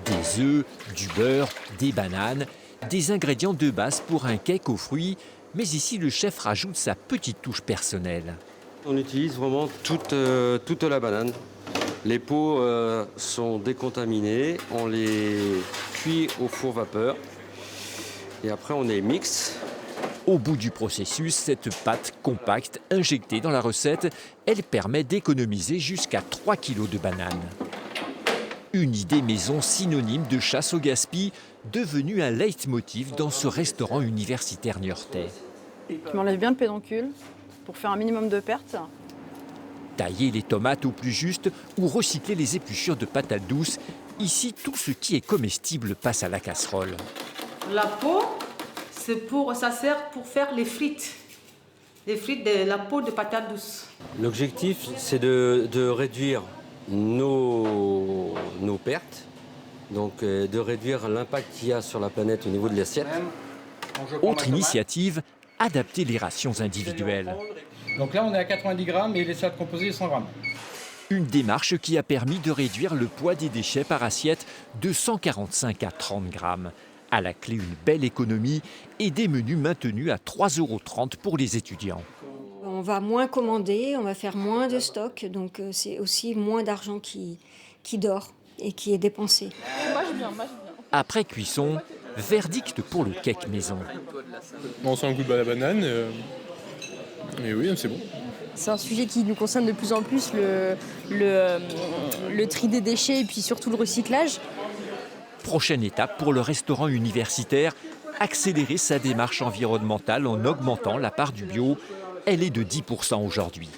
Des œufs, du beurre, des bananes, des ingrédients de base pour un cake aux fruits, mais ici le chef rajoute sa petite touche personnelle. On utilise vraiment toute la banane. Les peaux sont décontaminées, on les cuit au four vapeur et après on les mixe. Au bout du processus, cette pâte compacte injectée dans la recette, elle permet d'économiser jusqu'à 3 kg de bananes. Une idée maison synonyme de chasse au gaspillage, devenue un leitmotiv dans ce restaurant universitaire niortais. Je m'enlève bien le pédoncule pour faire un minimum de pertes. Tailler les tomates au plus juste ou recycler les épluchures de patates douces, ici tout ce qui est comestible passe à la casserole. La peau, ça sert pour faire les frites. Les frites de la peau de patates douces. L'objectif, c'est de réduire nos pertes, donc de réduire l'impact qu'il y a sur la planète au niveau de l'assiette. Autre initiative, adapter les rations individuelles. Donc là, on est à 90 grammes et les salades composées, 100 grammes. Une démarche qui a permis de réduire le poids des déchets par assiette de 145 à 30 grammes. À la clé, une belle économie et des menus maintenus à 3,30 € pour les étudiants. On va moins commander, on va faire moins de stock, donc c'est aussi moins d'argent qui dort et qui est dépensé. Après cuisson, verdict pour le cake maison. On sent le goût de la banane. Et oui, c'est bon. C'est un sujet qui nous concerne de plus en plus, le tri des déchets et puis surtout le recyclage. Prochaine étape pour le restaurant universitaire, accélérer sa démarche environnementale en augmentant la part du bio. Elle est de 10% aujourd'hui.